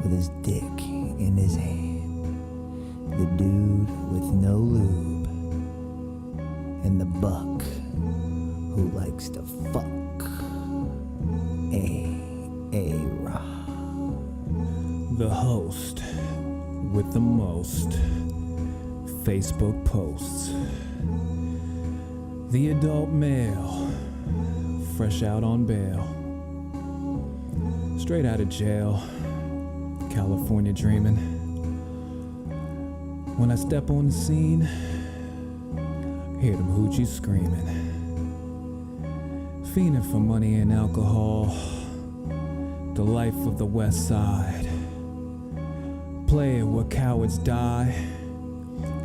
with his dick in his hand. The dude with no lube. And the buck who likes to fuck. A-Ra. The host with the most Facebook posts. The adult male, fresh out on bail. Straight out of jail, California dreaming. When I step on the scene, hear them hoochies screaming. Fiending for money and alcohol, the life of the West Side. Play where cowards die,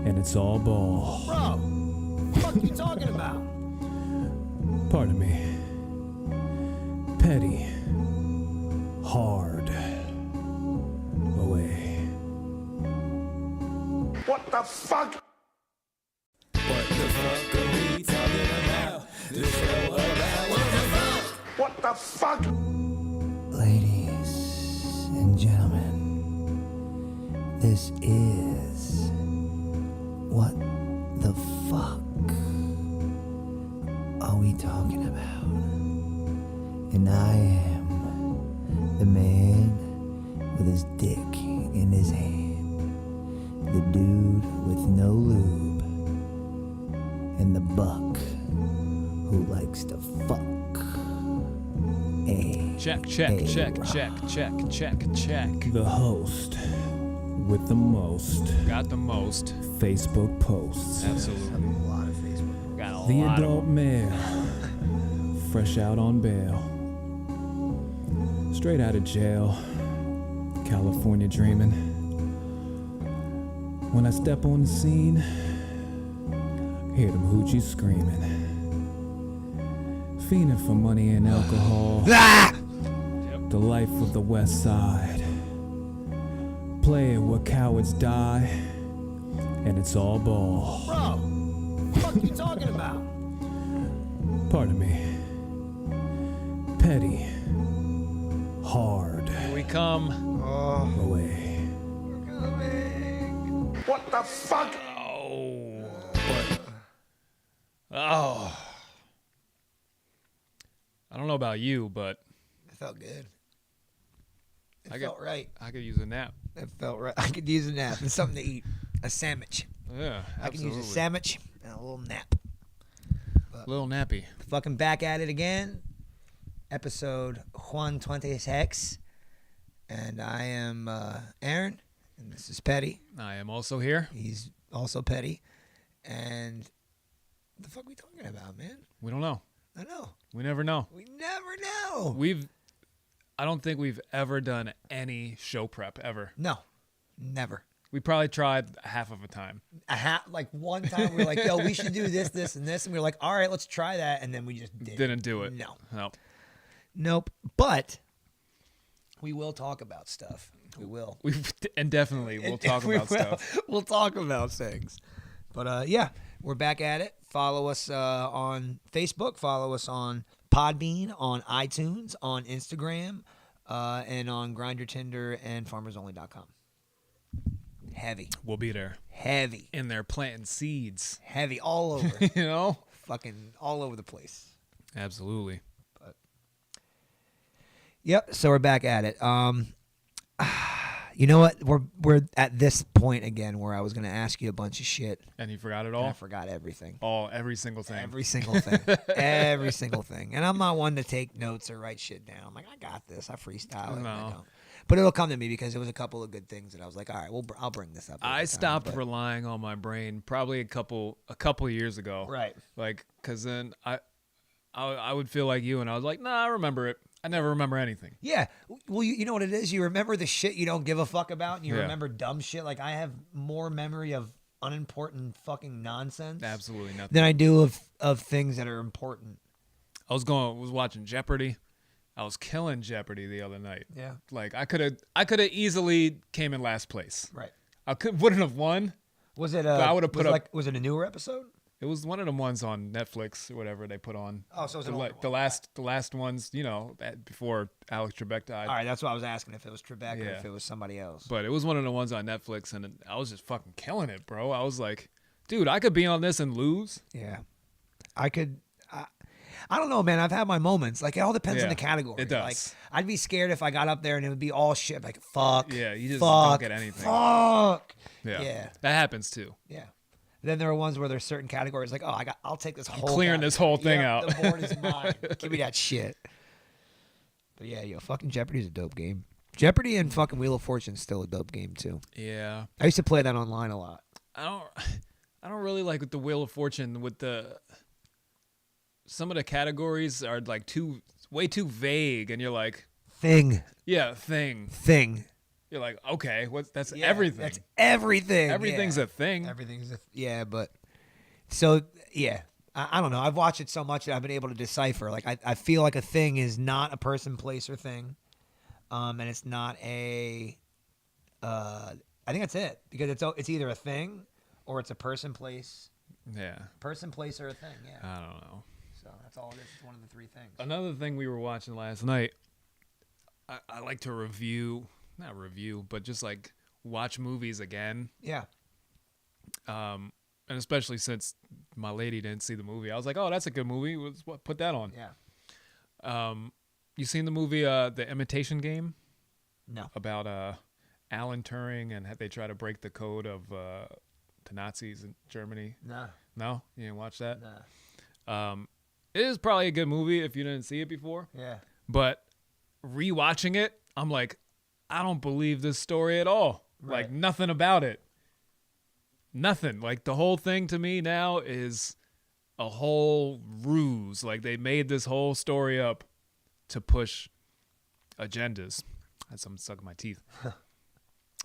and it's all ball. Bro, what the fuck you talking about? Pardon me. Petty, hard, away. What the fuck? What the fuck are we talking about? This show about what the fuck? What the fuck? Ladies and gentlemen, this is What the Fuck Are We Talking About? And I am the man with his dick in his hand, the dude with no lube, and the buck who likes to fuck. Check. The host with the most Got the most. Facebook posts. Absolutely. A lot of Facebook. Got a The lot adult male, fresh out on bail. Straight out of jail, California dreaming. When I step on the scene, hear them hoochies screaming. Fiending for money and alcohol, the life of the West Side. Play where cowards die, and it's all ball. Bro, what the fuck you talking about? Pardon me. Petty, hard, Here we come. away. What the fuck? Oh. I don't know about you, but It felt good. It I felt right. I could use a nap. It felt right. I could use a nap and something to eat. A sandwich. Yeah, I can absolutely. use a sandwich and a little nap. Little nappy. Fucking back at it again. Episode 126. And I am Aaron. And this is Petty. I am also here. He's also Petty. And what the fuck are we talking about, man? We don't know. I know. We never know. We never know. I don't think we've ever done any show prep ever. No. Never. We probably tried half of a time. Like one time we were like, yo, we should do this, this, and this. And we were like, all right, let's try that. And then we just Didn't do it. No. Nope. Nope. But we will talk about stuff. We will. And definitely we'll talk We about will. stuff. We'll talk about things. But yeah, we're back at it. Follow us on Facebook. Follow us on Podbean, on iTunes, on Instagram, and on Grind Your Tinder and FarmersOnly.com. Heavy. We'll be there. Heavy. In there planting seeds. Heavy all over. You know? Fucking all over the place. Absolutely. Yep. So we're back at it. You know what? We're at this point again where I was going to ask you a bunch of shit. And you forgot it And all? I forgot everything. Every single thing. Every single thing. Every single thing. And I'm not one to take notes or write shit down. I'm like, I got this. I freestyle it. No. I don't. But it'll come to me because it was a couple of good things that I was like, all right, I'll bring this up. I stopped relying on my brain probably a couple years ago. Right. Like, because then I would feel like you, and I was like, nah, I remember it. I never remember anything. Yeah. Well, you know what it is? You remember the shit you don't give a fuck about, and you Yeah. remember dumb shit. Like, I have more memory of unimportant fucking nonsense Absolutely nothing. than I do of things that are important. I was watching Jeopardy. I was killing Jeopardy the other night. Yeah. Like I could have easily came in last place. Right. Wouldn't have won. Was it? I would've put up- Was it a newer episode? It was one of them ones on Netflix or whatever they put on. Oh, so it was an older the last ones, you know, before Alex Trebek died. All right, that's what I was asking, if it was Trebek or Yeah. if it was somebody else. But it was one of the ones on Netflix, and I was just fucking killing it, bro. I was like, dude, I could be on this and lose. Yeah. I could. I don't know, man. I've had my moments. Like, it all depends on Yeah, the category. it does. Like, I'd be scared if I got up there and it would be all shit. Like, fuck. Yeah, you just fuck, don't get anything. Fuck. Yeah. Yeah. That happens too. Yeah. Then there are ones where there's certain categories like, I'll take this whole clearing this whole thing Yeah, out. The board is mine. Give me that shit. But yeah, fucking Jeopardy's a dope game. Jeopardy and fucking Wheel of Fortune's still a dope game too. Yeah. I used to play that online a lot. I don't really like with the Wheel of Fortune with some of the categories are like way too vague, and you're like, Thing. thing. You're like, okay, that's Yeah, everything. That's everything. Everything's yeah. a thing. Everything's but so yeah. I don't know. I've watched it so much that I've been able to decipher. Like, I feel like a thing is not a person, place, or thing. And it's not a I think that's it. Because it's either a thing or it's a person, place, Yeah. or a thing. Yeah. I don't know. So that's all it is. It's one of the three things. Another thing we were watching last night, I like to not review, but just like watch movies again. Yeah. And especially since my lady didn't see the movie, I was like, oh, that's a good movie. Put that on. Yeah. You seen the movie The Imitation Game? No. About Alan Turing and how they try to break the code of the Nazis in Germany? Nah. No? You didn't watch that? Nah. It is probably a good movie if you didn't see it before. Yeah. But rewatching it, I'm like, I don't believe this story at all. Right. Like, nothing about it. Nothing. Like, the whole thing to me now is a whole ruse. Like, they made this whole story up to push agendas. As I'm sucking my teeth.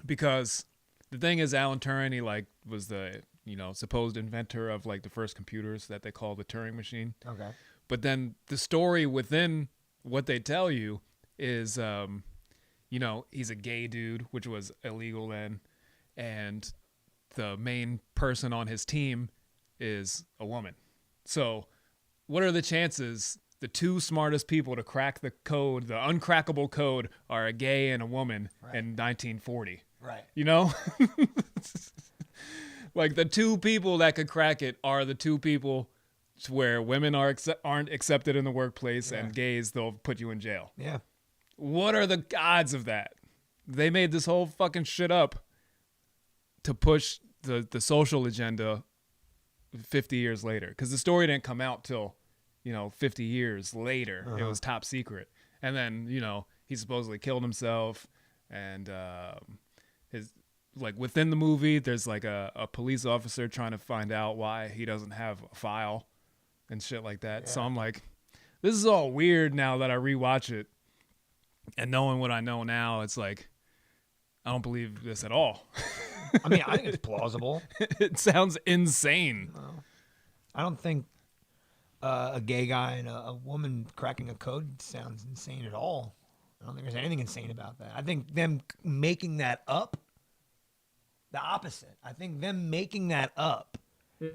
Because the thing is, Alan Turing, he like was the supposed inventor of like the first computers that they call the Turing machine. Okay. But then the story within what they tell you is, he's a gay dude, which was illegal then, and the main person on his team is a woman. So what are the chances the two smartest people to crack the code, the uncrackable code, are a gay and a woman in 1940? Right. You know? Like, the two people that could crack it are the two people where women aren't accepted in the workplace, and gays, they'll put you in jail. Yeah. What are the odds of that? They made this whole fucking shit up to push the social agenda 50 years later. Because the story didn't come out till, 50 years later. It was top secret. And then, he supposedly killed himself. And within the movie, there's like a police officer trying to find out why he doesn't have a file and shit like that. Yeah. So I'm like, this is all weird now that I rewatch it. And knowing what I know now, it's like, I don't believe this at all. I mean, I think it's plausible. It sounds insane. No. I don't think a gay guy and a woman cracking a code sounds insane at all. I don't think there's anything insane about that. I think them making that up, the opposite. I think them making that up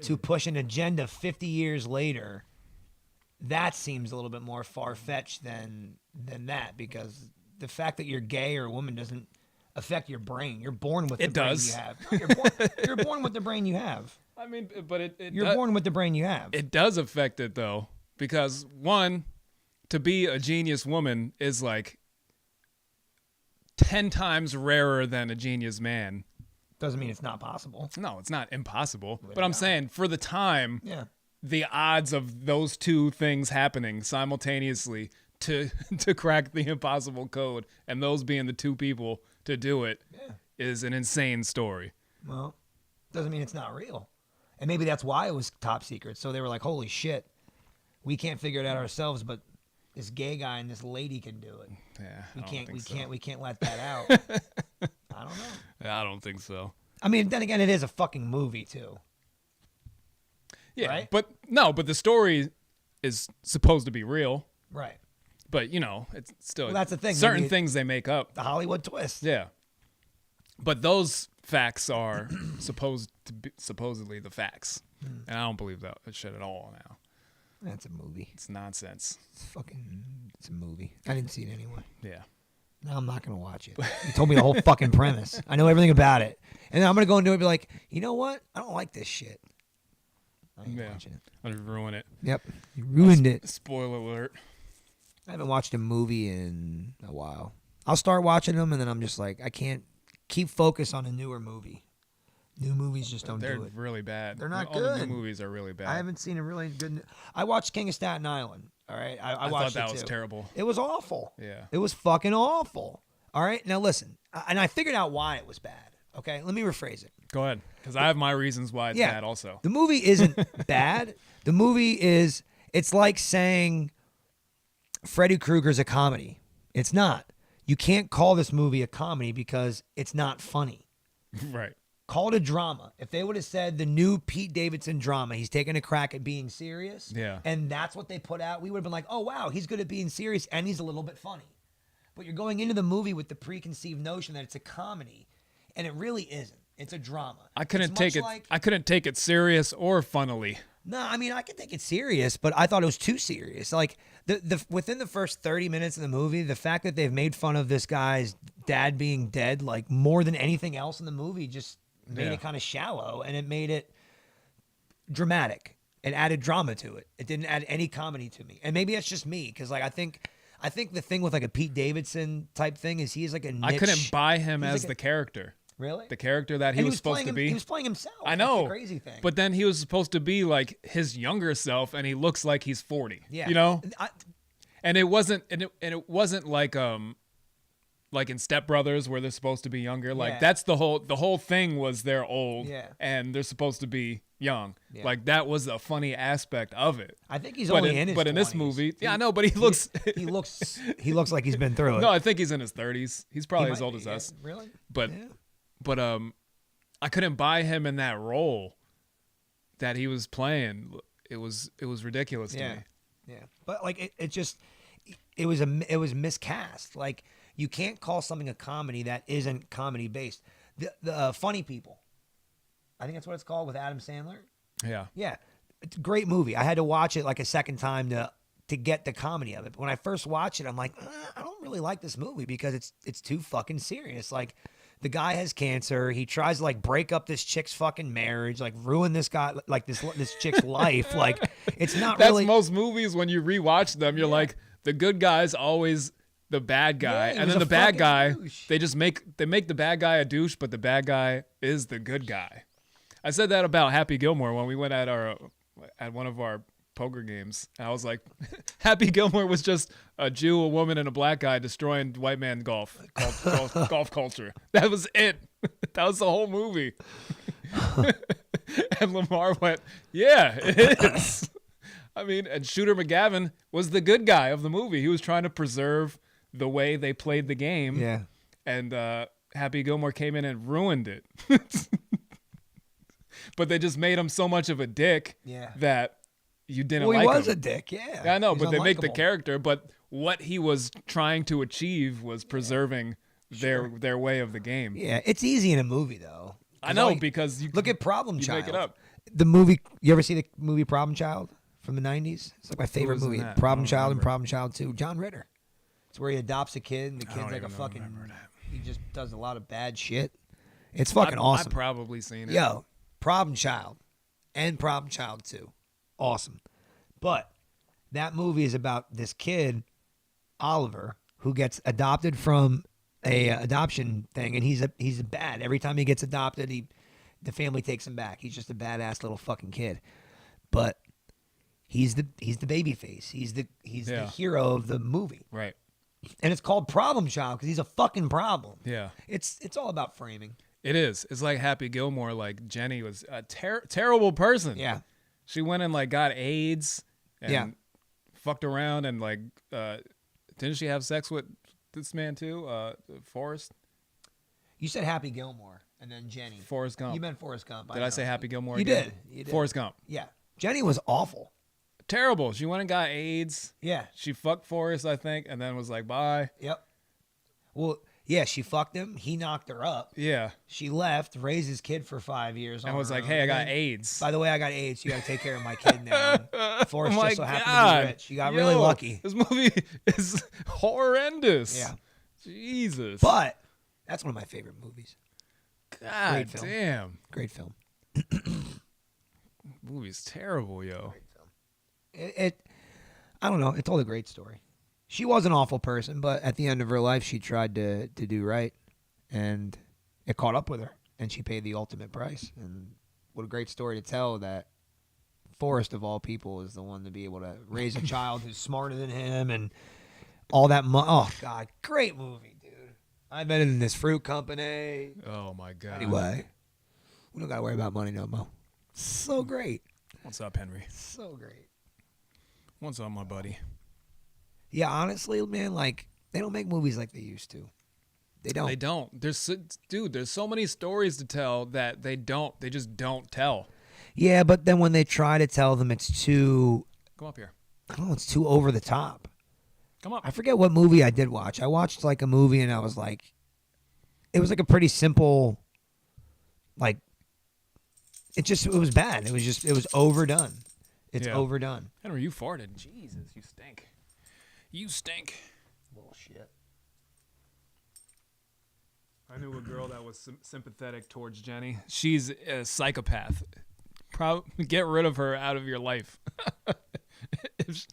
to push an agenda 50 years later, that seems a little bit more far-fetched than that, because the fact that you're gay or a woman doesn't affect your brain. You're born with the brain you have. You're born with the brain you have. I mean, but you're born with the brain you have. It does affect it, though, because, one, to be a genius woman is like 10 times rarer than a genius man. Doesn't mean it's not possible. No, it's not impossible. But I'm saying, for the time, yeah, the odds of those two things happening simultaneously to crack the impossible code, and those being the two people to do it, is an insane story. Well, doesn't mean it's not real. And maybe that's why it was top secret. So they were like, holy shit, we can't figure it out ourselves, but this gay guy and this lady can do it. Yeah, we can't let that out. I don't know. I don't think so. I mean, then again, it is a fucking movie too. Yeah, right? but the story is supposed to be real. Right. But, it's still that's the thing. Certain Maybe things they make up. The Hollywood twist. Yeah. But those facts are supposedly the facts, and I don't believe that shit at all now. That's a movie. It's nonsense. It's a movie. I didn't see it anyway. Yeah. No, I'm not going to watch it. You told me the whole fucking premise. I know everything about it. And then I'm going to go into it and be like, you know what? I don't like this shit. I ain't watching it. I'll just ruin it. Yep. You ruined it. Spoiler alert. I haven't watched a movie in a while. I'll start watching them, and then I'm just like, I can't keep focus on a newer movie. New movies just don't They're do it. really bad. They're not All the good. new movies are really bad. I haven't seen a really good. I watched King of Staten Island. All right, I watched thought that it was too. terrible. It was awful. Yeah. It was fucking awful. All right, now listen, and I figured out why it was bad. Okay, let me rephrase it. Go ahead, because I have my reasons why it's bad also. The movie isn't bad. The movie is. It's like saying Freddy Krueger's a comedy. It's not. You can't call this movie a comedy because it's not funny. Right. Call it a drama. If they would have said the new Pete Davidson drama, he's taking a crack at being serious, Yeah. and that's what they put out, we would have been like, oh, wow, he's good at being serious, and he's a little bit funny. But you're going into the movie with the preconceived notion that it's a comedy, and it really isn't. It's a drama. I couldn't It's take much it. like- I couldn't take it serious or funnily. No, I mean, I can take it serious, but I thought it was too serious. Like, the within the first 30 minutes of the movie, the fact that they've made fun of this guy's dad being dead, like, more than anything else in the movie, just made it kind of shallow, and it made it dramatic. It added drama to it. It didn't add any comedy to me. And maybe that's just me, because, like, I think the thing with, like, a Pete Davidson type thing is he's, like, a niche. I couldn't buy him as like the character. Really? The character that he And was supposed playing to be. He was playing himself. I That's know. the crazy thing. But then he was supposed to be like his younger self, and he looks like he's 40. yeah. You know. I, And it wasn't. And it wasn't like in Step Brothers where they're supposed to be younger. Like Yeah. that's the whole thing was they're old. Yeah. And they're supposed to be young. Yeah. Like that was a funny aspect of it. I think he's But only in, in his but in this 20s. movie, yeah, I know, but he looks. he looks like he's been through it. No, I think he's in his 30s. He's probably He as might old be, as yeah. us. Really? But Yeah. but I couldn't buy him in that role that he was playing. It was ridiculous to me. Yeah. But like it was miscast. Like you can't call something a comedy that isn't comedy based. The Funny People. I think that's what it's called with Adam Sandler. Yeah. Yeah. It's a great movie. I had to watch it like a second time to get the comedy of it. But when I first watched it, I'm like, I don't really like this movie because it's too fucking serious. Like the guy has cancer. He tries to like break up this chick's fucking marriage, like ruin this guy, like this chick's life. Like it's not That's really. most movies when you rewatch them, you're like, the good guy's always the bad guy, Yeah, he and was then a the bad fucking guy, douche. they make the bad guy a douche, but the bad guy is the good guy. I said that about Happy Gilmore when we went at one of our poker games. I was like, Happy Gilmore was just a Jew, a woman, and a black guy destroying white man golf culture. That was it. That was the whole movie. And Lamar went, yeah, it is. I mean, and Shooter McGavin was the good guy of the movie. He was trying to preserve the way they played the game. Yeah. And Happy Gilmore came in and ruined it. But they just made him so much of a dick that you didn't Well, like he was him. a dick. Yeah. Yeah, I know, He's but they make the unlikable. character. But what he was trying to achieve was preserving their way of the game. Yeah, it's easy in a movie though. I know, Like, because you look at Problem you Child. make it up. The movie. You ever see the movie Problem Child from the '90s? It's like my favorite was in movie. that? Problem I don't Child and remember. Problem Child 2. John Ritter. It's where he adopts a kid and the I kid's don't like a even fucking. remember that. He just does a lot of bad shit. It's fucking awesome. I've probably seen it. Yo, Problem Child and Problem Child 2. Awesome. But that movie is about this kid, Oliver, who gets adopted from a adoption thing, and he's bad. Every time he gets adopted, the family takes him back. He's just a badass little fucking kid. But he's the baby face. He's the hero of the movie. Right. And it's called Problem Child because he's a fucking problem. Yeah. It's all about framing. It is. It's like Happy Gilmore. Like Jenny was a terrible person. Yeah. She went and like got AIDS and Yeah. fucked around and like didn't she have sex with this man too? Forrest You said Happy Gilmore and then Jenny. Forrest Gump. You meant Forrest Gump. Did I know. say Happy Gilmore? You again? did. You did. Forrest Gump. Yeah. Jenny was awful. Terrible. She went and got AIDS. Yeah. She fucked Forrest, I think, and then was like, bye. Yep. Well, Yeah, she fucked him. He knocked her up. Yeah. She left, raised his kid for 5 years. And on was her like, own, hey, I and got then, AIDS. By the way, I got AIDS. You got to take care of my kid now. And Forrest Oh my just so happened to God. be rich. You got really lucky. This movie is horrendous. Yeah. Jesus. But that's one of my favorite movies. God Great film. damn. Great film. Movie's terrible, yo. I don't know. It told a great story. She was an awful person, but at the end of her life, she tried to do right, and it caught up with her, and she paid the ultimate price. And what a great story to tell that Forrest, of all people, is the one to be able to raise a child who's smarter than him and all that. Oh, God. Great movie, dude. I've been in this fruit company. Oh my God. Anyway, we don't got to worry about money no more. So great. What's up, Henry? So great. What's up, my buddy? Yeah, honestly, man, like, they don't make movies like they used to. They don't. They don't. There's so many stories to tell that they just don't tell. Yeah, but then when they try to tell them, it's too, Come up here. I don't know, it's too over the top. Come up. I forget what movie I did watch. I watched, like, a movie, and I was like, it was, like, a pretty simple, like, it was bad. It was overdone. It's Yeah. overdone. Henry, you farted. Jesus, you stink. You stink. Bullshit. I knew a girl that was sympathetic towards Jenny. She's a psychopath. Get rid of her out of your life. if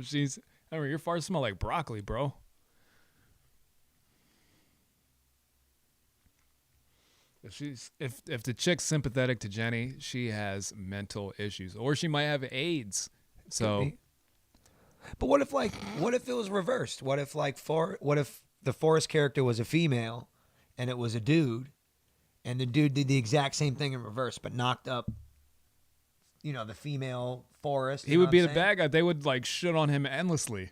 she's, Henry, your farts smell like broccoli, bro. If the chick's sympathetic to Jenny, she has mental issues, or she might have AIDS. So, But what if it was reversed? What if the Forrest character was a female and it was a dude, and the dude did the exact same thing in reverse but knocked up, the female Forrest? he would be the bad guy. They would like shit on him endlessly.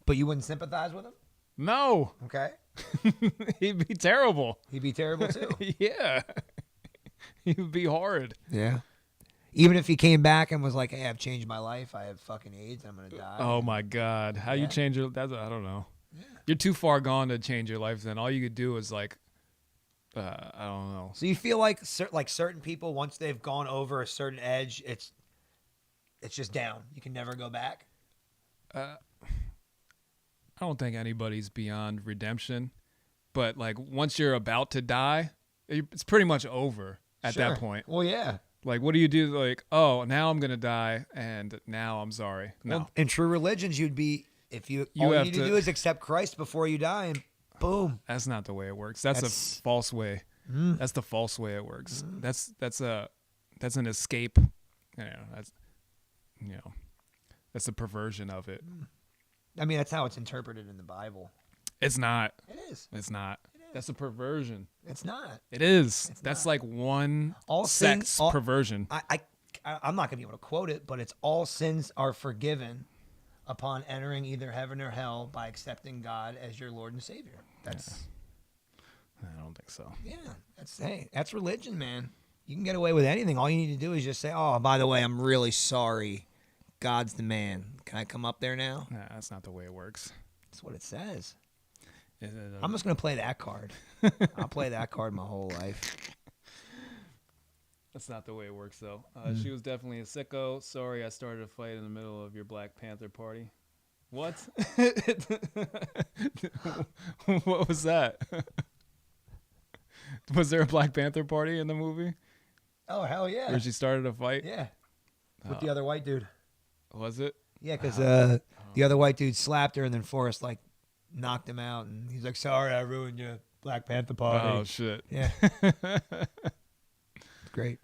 But you wouldn't sympathize with him? No, Okay. he'd be terrible. He'd be terrible too. Yeah, he would be horrid. Yeah. Even if he came back and was like, hey, I've changed my life. I have fucking AIDS. I'm going to die. Oh my God, how you Yeah. change your? I don't know. Yeah. You're too far gone to change your life. Then all you could do is like, I don't know. So you feel like certain people, once they've gone over a certain edge, it's just down. You can never go back. I don't think anybody's beyond redemption, but like once you're about to die, it's pretty much over at Sure. that point. Well, yeah. Like, what do you do? Like, oh, now I'm gonna die, and now I'm sorry. No, Well, in true religions, you'd be all you have need to to- do is accept Christ before you die, and boom. that's not the way it works. That's That's- a false way. That's the false way it works. That's an escape. That's a perversion of it. I mean, that's how it's interpreted in the Bible. It's not. It is. It's not. That's a perversion. It's not. It is. It's That's not. like one All sex sins- all- perversion. I'm not gonna be able to quote it, but it's all sins are forgiven upon entering either heaven or hell by accepting God as your Lord and Savior. That's I don't think so. that's religion, man. You can get away with anything. All you need to do is just say, "Oh, by the way, I'm really sorry. God's the man. Can I come up there now?" Nah, that's not the way it works. That's what it says. It- I'm just gonna play that card. I'll play that card my whole life. That's not the way it works, though. She was definitely a sicko. Sorry, I started a fight in the middle of your Black Panther party. What? What was that? Was there a Black Panther party in the movie Oh hell yeah! where she started a fight? Yeah, with the other white dude. Was it? Yeah, because the other white dude slapped her, and then Forrest like knocked him out, and he's like, "Sorry, I ruined your Black Panther party." Oh shit! Yeah, great.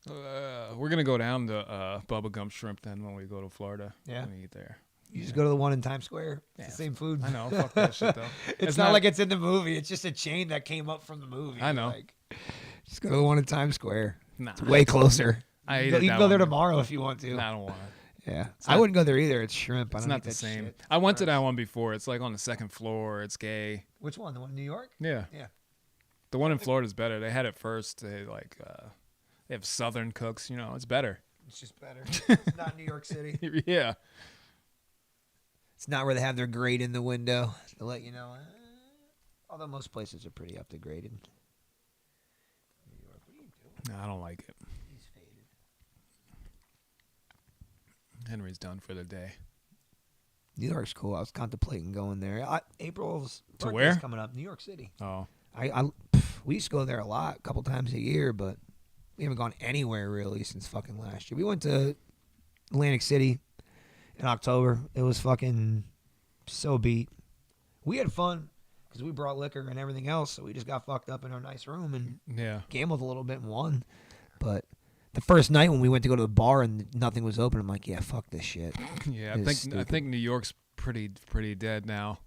We're gonna go down to Bubba Gump Shrimp then when we go to Florida. Yeah. When we eat there. You just go to the one in Times Square. It's Yeah. the same food. I know. Fuck that shit though. It's not like it's in the movie. It's just a chain that came up from the movie. I know. Like, just go to the one in Times Square. Nah. It's way closer. I You ate can at go, you that can go there one. tomorrow if you want to. Nah, I don't want it. Yeah, I wouldn't go there either. It's shrimp. I It's don't not eat the that same. shit. I went to that one before. It's like on the second floor. It's gay. Which one? The one in New York? Yeah. Yeah. The one in Florida is better. They had it first. They they have Southern cooks. You know, it's better. It's just better. It's not New York City. Yeah. It's not where they have their grate in the window to let you know. Although most places are pretty up to graded. New York, what are you doing? No, I don't like it. He's faded. Henry's done for the day. New York's cool. I was contemplating going there. April's To birthday's where? coming up. New York City. Oh, We used to go there a lot, a couple times a year, but we haven't gone anywhere really since fucking last year. We went to Atlantic City in October. It was fucking so beat. We had fun because we brought liquor and everything else, so we just got fucked up in our nice room and yeah. gambled a little bit and won. But the first night when we went to go to the bar and nothing was open, I'm like, yeah, fuck this shit. Yeah, It's I think New York's pretty dead now.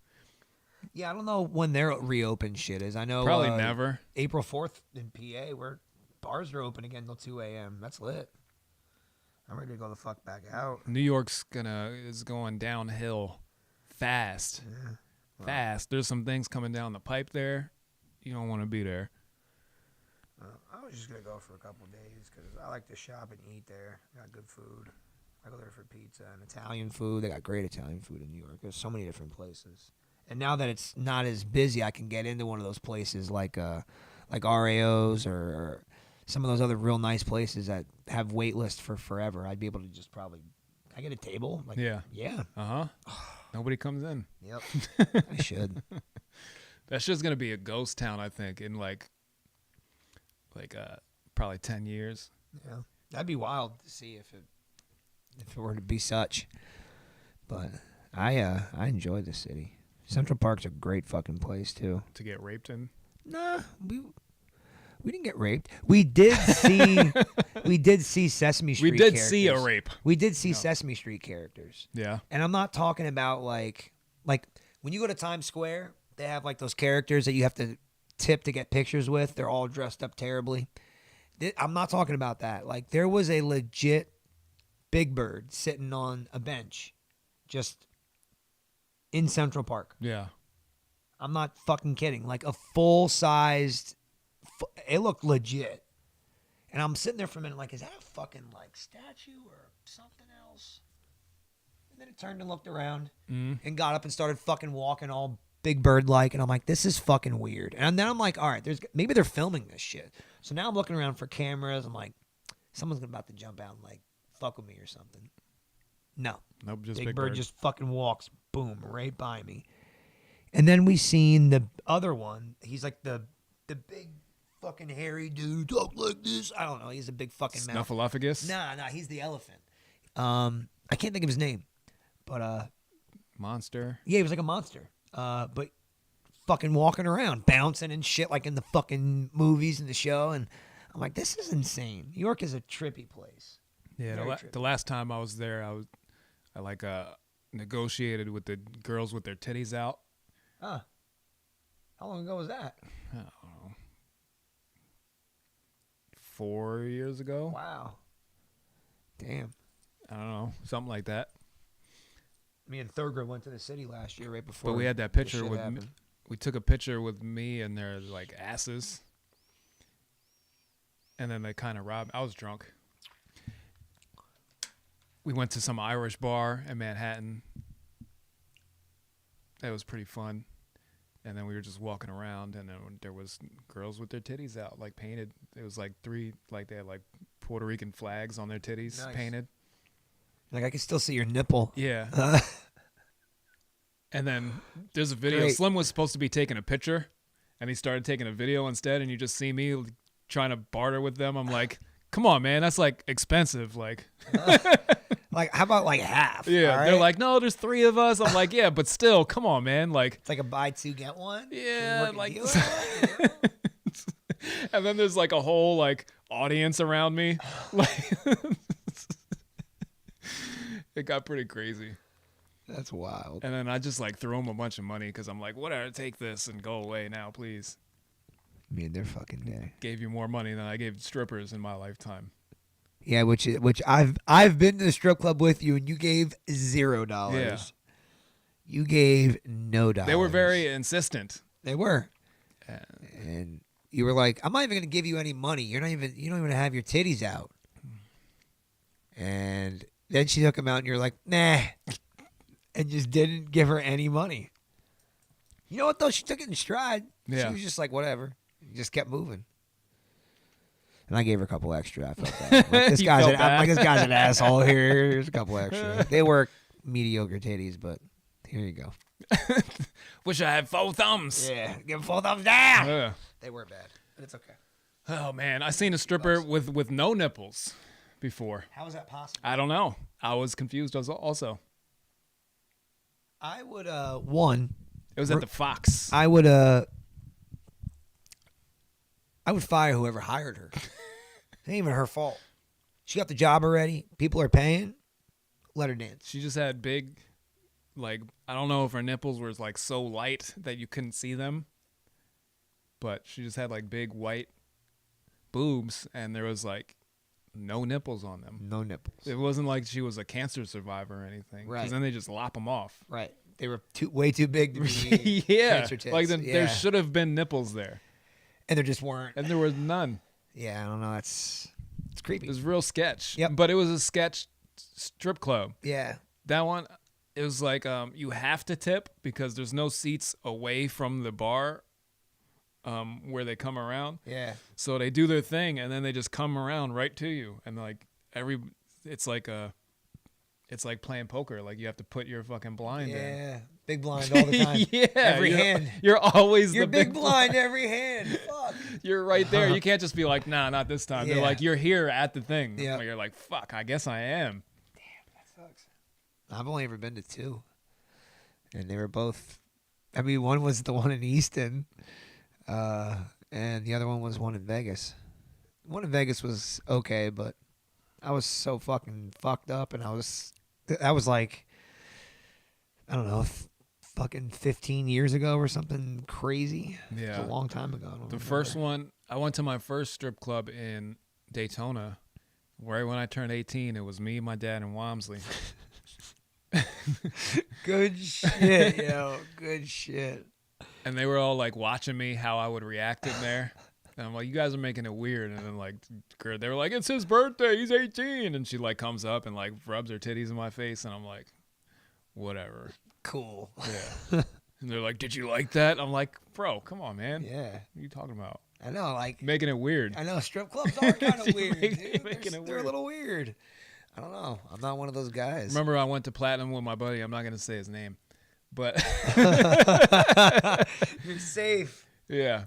Yeah, I don't know when their reopen shit is. I know Probably never. April 4th in PA, where bars are open again till 2 a.m. That's lit. I'm ready to go the fuck back out. New York's is going downhill fast. Yeah. Wow. Fast. There's some things coming down the pipe there. You don't want to be there. I was just going to go for a couple of days because I like to shop and eat there. Got good food. I go there for pizza and Italian food. They got great Italian food in New York. There's so many different places. And now that it's not as busy, I can get into one of those places like RAO's or some of those other real nice places that have wait lists for forever. I'd be able to just probably, can I get a table? Like, Yeah. Yeah. Nobody comes in. Yep. I should. That's just gonna be a ghost town, I think, in probably 10 years. Yeah. That'd be wild to see if it were to be such. But I enjoy the city. Central Park's a great fucking place too. To get raped in. Nah, we didn't get raped. We did see Sesame Street. We did characters. see a rape. We did see Sesame Street characters. Yeah. And I'm not talking about like when you go to Times Square, they have like those characters that you have to tip to get pictures with. They're all dressed up terribly. I'm not talking about that. Like there was a legit Big Bird sitting on a bench just in Central Park. Yeah. I'm not fucking kidding. Like a full-sized, it looked legit. And I'm sitting there for a minute like, is that a fucking like statue or something else? And then it turned and looked around and got up and started fucking walking all Big Bird-like. And I'm like, this is fucking weird. And then I'm like, all right, maybe they're filming this shit. So now I'm looking around for cameras. I'm like, someone's about to jump out and like fuck with me or something. No. Nope, just Big Bird just fucking walks, boom, right by me. And then we seen the other one. He's like the big fucking hairy dude, talk like this. I don't know. He's a big fucking mouth. Snuffleupagus? Nah, he's the elephant. I can't think of his name, but Monster. yeah, he was like a monster. But fucking walking around, bouncing and shit like in the fucking movies and the show. And I'm like, this is insane. New York is a trippy place. Yeah, Very trippy. the last time I was there, I negotiated with the girls with their titties out. Huh. How long ago was that? I don't know. 4 years ago? Wow. Damn. I don't know. Something like that. Me and third grade went to the city last year right before. But we had that the picture shit with happened. we took a picture with me and their like asses. And then they kind of robbed. I was drunk. We went to some Irish bar in Manhattan. That was pretty fun. And then we were just walking around, and then there was girls with their titties out, like painted. It was like they had like Puerto Rican flags on their titties Nice. painted. Like I can still see your nipple. Yeah. And then there's a video. Great. Slim was supposed to be taking a picture, and he started taking a video instead. And you just see me trying to barter with them. I'm like, come on, man, that's like expensive. Like, Like how about like half? yeah. all right? They're like, no, there's 3 of us. I'm like, yeah, but still, come on, man. Like, it's like a buy two get one. yeah, Working like. deal or what? And then there's like a whole like audience around me. Like, it got pretty crazy. That's wild. And then I just like threw them a bunch of money because I'm like, whatever, take this and go away now, please. Me and their fucking day. Gave you more money than I gave strippers in my lifetime. Yeah, which I've been to the strip club with you, and you gave $0. Yeah. You gave no dollars. They were very insistent. They were. Uh, And you were like, I'm not even gonna give you any money. You don't even have your titties out. And then she took them out, and you're like, nah, and just didn't give her any money. You know what though? She took it in stride. Yeah. She was just like, whatever. Just kept moving. And I gave her a couple extra. I felt bad. I'm like, You felt bad? this guy's an asshole here. Here's a couple extra. They were mediocre titties, but here you go. Wish I had 4 thumbs. Yeah, give them 4 thumbs down. Yeah. They were bad, but it's okay. Oh man, I seen a stripper with no nipples before. How is that possible? I don't know. I was confused also. I would one. It was at the Fox. I would fire whoever hired her. It ain't even her fault. She got the job already. People are paying. Let her dance. She just had big, like, I don't know if her nipples were like so light that you couldn't see them, but she just had like big white boobs and there was like no nipples on them. No nipples. It wasn't like she was a cancer survivor or anything. Right. Because then they just lop them off. Right. They were way too big to be Yeah. cancer tits. Like Yeah. there should have been nipples there. And there just weren't. And there was none. Yeah, I don't know. It's creepy. It was real sketch. Yep. But it was a sketch strip club. Yeah. That one, it was like you have to tip because there's no seats away from the bar where they come around. Yeah. So they do their thing and then they just come around right to you. And like it's like playing poker. Like you have to put your fucking blind in. Yeah. Big blind all the time. Yeah. Every you're, hand. You're always You're the big blind every hand. Fuck. You're right there. You can't just be like, nah, not this time. They're Yeah. like, you're here at the thing. Yeah. You're like, fuck, I guess I am. Sucks. I've only ever been to 2. And they were both, I mean, one was the one in Easton, and the other one was one in Vegas. One in Vegas was okay, but I was so fucking fucked up, and I was like, I don't know, fucking 15 years ago or something crazy. It Yeah. was a long time ago. I don't The remember. first one, I went to my first strip club in Daytona. Right when I turned 18, it was me, my dad, and Wamsley. Good shit, yo. Good shit. And they were all like watching me, how I would react in there. And I'm like, you guys are making it weird. And then like, they were like, it's his birthday. He's 18. And she like comes up and like rubs her titties in my face. And I'm like, whatever. Cool. Yeah. And they're like, did you like that? I'm like, bro, come on, man. Yeah. What are you talking about? I know, like, Making it weird. I know strip clubs are kind of weird, dude. Making it They're weird. a little weird. I don't know. I'm not one of those guys. Remember, I went to Platinum with my buddy. I'm not going to say his name. But You're safe. yeah.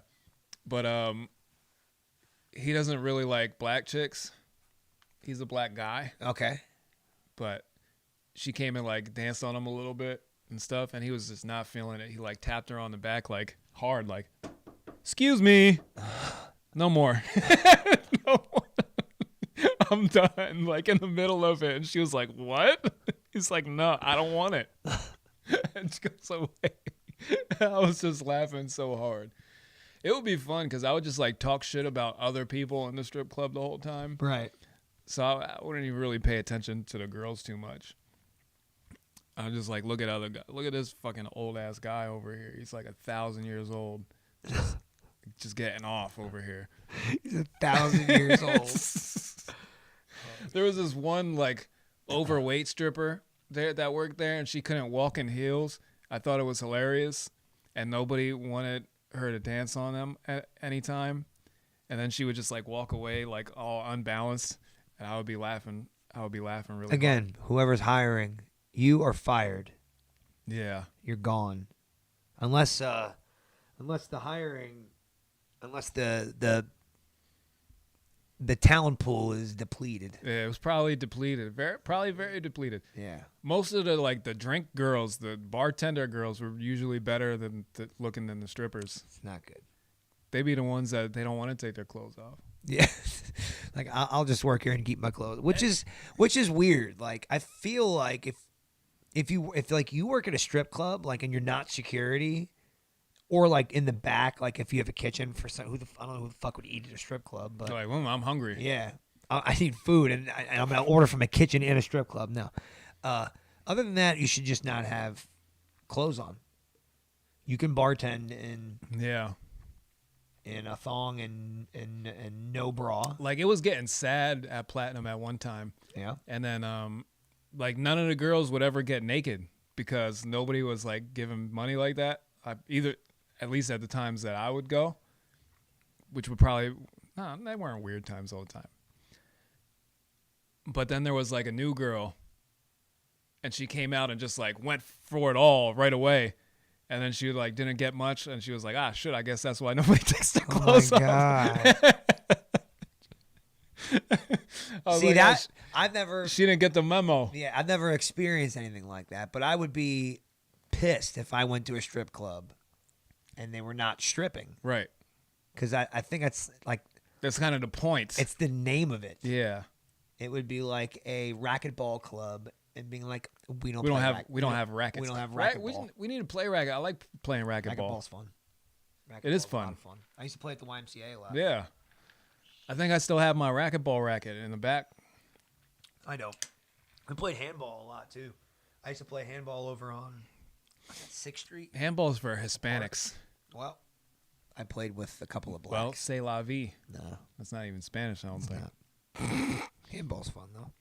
But he doesn't really like black chicks. He's a black guy. Okay. But she came and like danced on him a little bit and stuff, and he was just not feeling it. He like tapped her on the back like hard, like, excuse me, no more. No more. I'm done, like in the middle of it. And she was like, what? He's like, no, I don't want it. And she goes away. I was just laughing so hard. It would be fun because I would just like talk shit about other people in the strip club the whole time. Right. So I wouldn't even really pay attention to the girls too much. I just like look at other guys. Look at this fucking old ass guy over here. He's like 1,000 years old, just getting off over here. He's 1,000 years old. There was this one like overweight stripper there that worked there, and she couldn't walk in heels. I thought it was hilarious, and nobody wanted her to dance on them at any time. And then she would just like walk away like all unbalanced, and I would be laughing. Really Again, whoever's hiring, you are fired. hard. Yeah. You're gone. Unless the talent pool is depleted. Yeah, it was probably depleted. Probably very depleted. Yeah. Most of the drink girls, the bartender girls, were usually better than looking than the strippers. It's not good. They be the ones that they don't want to take their clothes off. Yeah. Like I'll just work here and keep my clothes, which is weird. Like I feel like if you work at a strip club, like, and you're not security, or like in the back, like if you have a kitchen for some, I don't know who the fuck would eat at a strip club, but They're like, well, I'm hungry. yeah, I need food, and I'm gonna order from a kitchen in a strip club. No, other than that, you should just not have clothes on. You can bartend Yeah. in a thong and no bra. Like it was getting sad at Platinum at one time. Yeah. And then like none of the girls would ever get naked because nobody was like giving money like that. either at least at the times that I would go, which would probably they weren't weird times all the time. But then there was like a new girl, and she came out and just like went for it all right away. And then she like didn't get much, and she was like, shit, I guess that's why nobody takes their clothes off. God. See like, that? I've never. She didn't get the memo. Yeah, I've never experienced anything like that. But I would be pissed if I went to a strip club and they were not stripping. Right. Because I think that's like. That's kind of the point. It's the name of it. Yeah. It would be like a racquetball club and being like, we don't have rackets. We don't have racquetball. We need to play racket. I like playing racquetball. Racquetball's fun. It is Racquetball's a lot fun. of fun. I used to play at the YMCA a lot. Yeah. I think I still have my racquetball racket in the back. I know. I played handball a lot too. I used to play handball over on 6th Street. Handball's for Hispanics. Well, I played with a couple of Well, blacks. c'est la vie. No, That's not even Spanish, I don't think. not. Handball's fun though.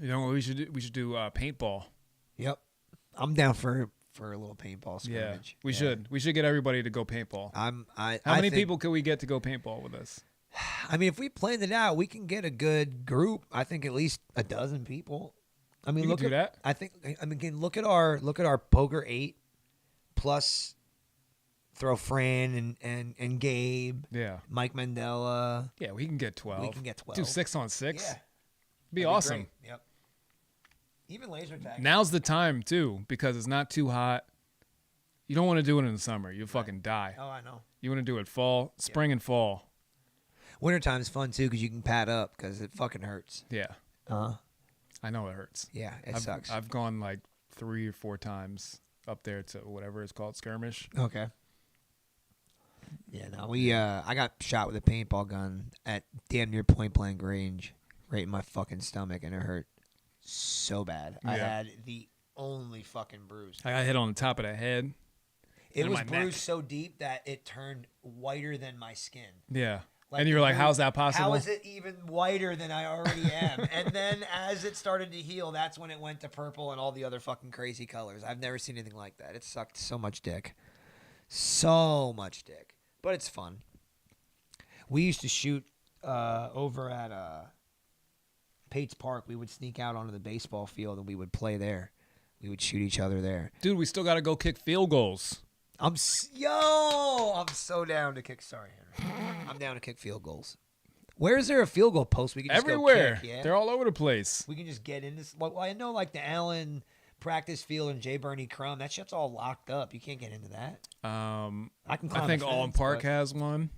You know what we should do? We should do paintball. Yep. I'm down for a little paintball scrimmage. Yeah, we should. We should get everybody to go paintball. How How many people can we get to go paintball with us? I mean, if we planned it out, we can get a good group. I think at least a dozen people. I mean, You look can do at that. I think. I mean, again, look at our poker 8 plus throw Fran and Gabe, Yeah. Mike Mandela. Yeah, we can get 12. We can get 12. Do 6-on-6. Yeah, Be that'd awesome. great. Yep. Even laser tag. Now's the time too, because it's not too hot. You don't want to do it in the summer. You fucking die. Oh, I know. You want to do it fall, spring and fall. Wintertime is fun too because you can pad up because it fucking hurts. Yeah. Uh-huh. I know it hurts. Yeah, it I've, sucks. I've gone like 3 or 4 times up there to whatever it's called, skirmish. Okay. Yeah, no, I got shot with a paintball gun at damn near point blank range, right in my fucking stomach, and it hurt so bad. I Yeah. had the only fucking bruise. I got hit on the top of the head. It and was my bruised neck. so deep that it turned whiter than my skin. Yeah. Like, and you were like, dude, how's that possible? How is it even whiter than I already am? And then as it started to heal, that's when it went to purple and all the other fucking crazy colors. I've never seen anything like that. It sucked so much dick. So much dick. But it's fun. We used to shoot over at Pates Park. We would sneak out onto the baseball field and we would play there. We would shoot each other there. Dude, we still got to go kick field goals. I'm so down to kick. Sorry, Henry. I'm down to kick field goals. Where is there a field goal post we can just Everywhere. go kick? Yeah? They're all over the place. We can just get in this. Well, I know like the Allen practice field and J. Bernie Crum. That shit's all locked up. You can't get into that. I can. Climb I think the Alton fence, Park but has one.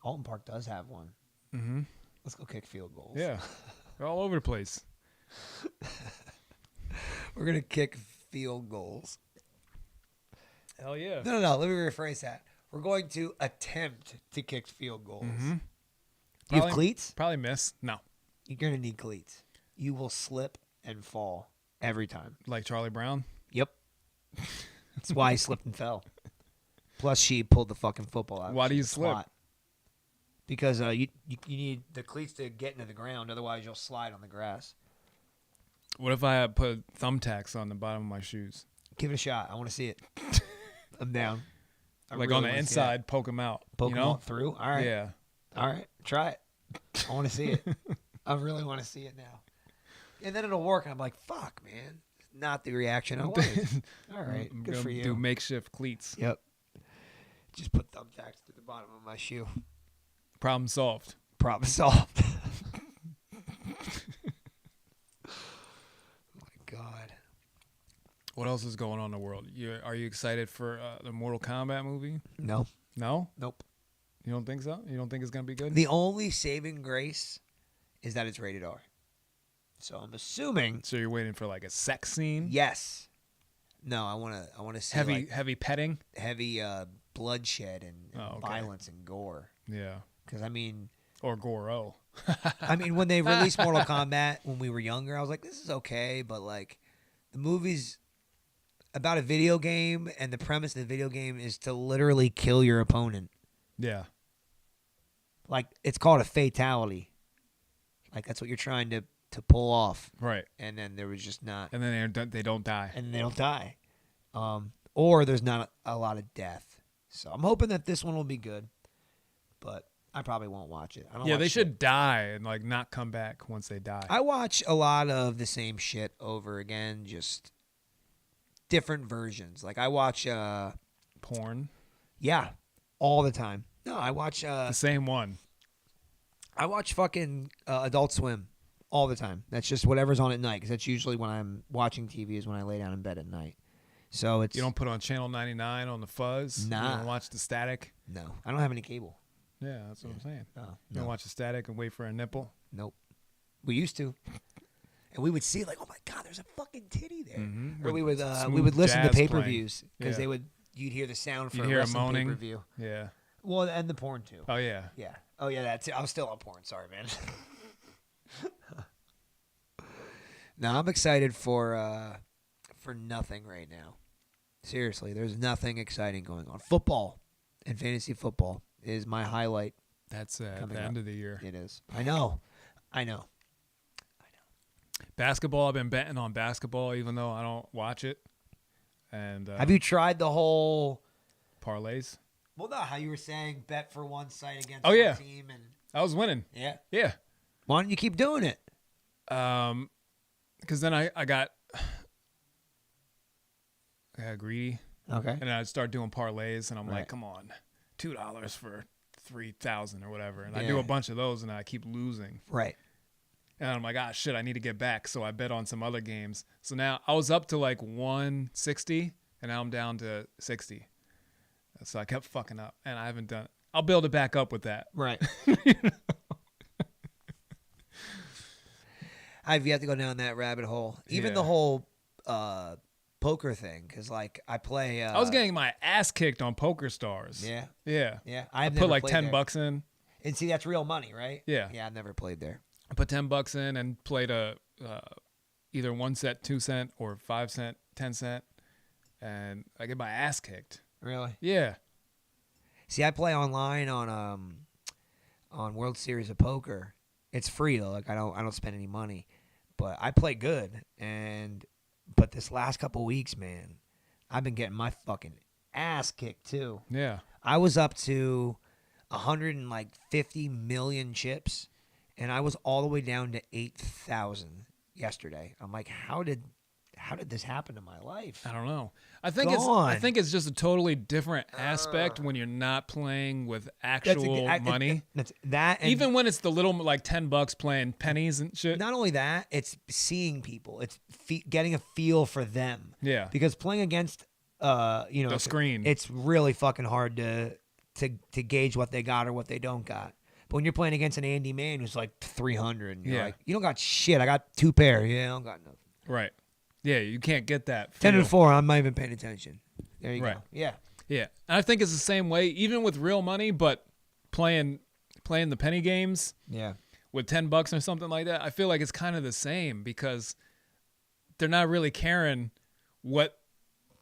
Alton Park does have one. Mm-hmm. Let's go kick field goals. Yeah. They're all over the place. We're gonna kick field goals. Hell yeah. No. Let me rephrase that. We're going to attempt to kick field goals. Mm-hmm. Do you have cleats? Probably miss. No. You're gonna need cleats. You will slip and fall every time. Like Charlie Brown. Yep. That's why he slipped and fell. Plus, she pulled the fucking football out. Why do you She's a slip? twat. Because you need the cleats to get into the ground. Otherwise, you'll slide on the grass. What if I had put thumbtacks on the bottom of my shoes? Give it a shot. I want to see it. I'm down. I Like really on the wanna see inside, poke them out. that. Poke you them know? all through. All right. Yeah. All right. Try it. I want to see it. I really want to see it now. And then it'll work. And I'm like, fuck, man. Not the reaction I wanted. All right. I'm Good gonna for you. Do makeshift cleats. Yep. Just put thumbtacks to the bottom of my shoe. Problem solved. Problem solved. Oh my God. What else is going on in the world? Are you excited for the Mortal Kombat movie? No. No? Nope. You don't think so? You don't think it's going to be good? The only saving grace is that it's rated R. So I'm assuming So you're waiting for like a sex scene? yes. No, I want to see Heavy like heavy petting? heavy bloodshed and Oh, okay. violence and gore. Yeah. Because I mean, Or Goro. when they released Mortal Kombat when we were younger, I was like, this is okay, but like the movie's about a video game, and the premise of the video game is to literally kill your opponent. Yeah. Like it's called a fatality. Like that's what you're trying to pull off, Right. and then there was just not, And then they don't die. and they don't die. or there's not a lot of death. So I'm hoping that this one will be good, but I probably won't watch it. I don't Yeah, watch they shit. should die and like not come back once they die. I watch a lot of the same shit over again, just different versions. Like I watch, Porn, yeah, all the time. No, I watch, the same one. fucking Adult Swim all the time. That's just whatever's on at night, because that's usually when I'm watching TV is when I lay down in bed at night. So it's You don't put on channel 99 on the fuzz. Nah. You don't watch the static. no, I don't have any cable. Yeah, that's what I'm saying. No, You don't no, watch the static and wait for a nipple. nope. We used to, and we would see like, oh my god, there's a fucking titty there. Mhm. Or we With would smooth listen to jazz pay-per-views because playing. you'd hear the sound for You'd a hear it wrestling moaning. pay-per-view. Yeah. Well, and the porn too. Oh yeah. Yeah. Oh yeah, that's it. I was still on porn. Sorry, man. No, I'm excited for nothing right now. Seriously, there's nothing exciting going on. Football and fantasy football is my highlight. That's at Coming the up. end of the year. It is. I know. Basketball, I've been betting on basketball even though I don't watch it. And Have you tried the whole? parlays? Well, no. How you were saying, bet for one site against Oh, one yeah. team, and I was winning. yeah. Yeah. Why don't you keep doing it? Because then I got greedy, Okay. and I'd start doing parlays, and I'm Right. like, come on, $2 for 3,000 or whatever, and I do Yeah. a bunch of those, and I keep losing, Right. and I'm like, ah, shit, I need to get back, so I bet on some other games. So now I was up to like 160, and now I'm down to 60. So I kept fucking up, and I haven't done. I'll build it back up with that. Right. I've yet to go down that rabbit hole. Even Yeah. the whole poker thing, because like I play. I was getting my ass kicked on Poker Stars. Yeah, Yeah. yeah. I I've put never like played 10 there. bucks in. And see, that's real money, right? Yeah. Yeah, I've never played there. I put 10 bucks in and played a either 1 cent, 2 cent, or 5 cent, 10 cent, and I get my ass kicked. Really? Yeah. See, I play online on World Series of Poker. It's free though. Like I don't spend any money, but I play good. But this last couple weeks, man, I've been getting my fucking ass kicked too. Yeah. I was up to 150 million chips, and I was all the way down to 8,000 yesterday. I'm like, how did this happen to my life? I don't know. I think Gone. it's just a totally different aspect when you're not playing with actual money. That's that. And Even when it's the little like 10 bucks playing pennies and shit. not only that, it's seeing people. It's getting a feel for them. Yeah. Because playing against, The screen. it's really fucking hard to gauge what they got or what they don't got. But when you're playing against an Andy Man who's like 300, and you're Yeah. like, you don't got shit. I got 2 pair. Yeah, I don't got nothing. Right. Yeah, you can't get that. 10 feel. and 4. I'm not even paying attention. There you Right. go. Yeah. Yeah. And I think it's the same way, even with real money, but playing the penny games Yeah. with 10 bucks or something like that, I feel like it's kind of the same because they're not really caring what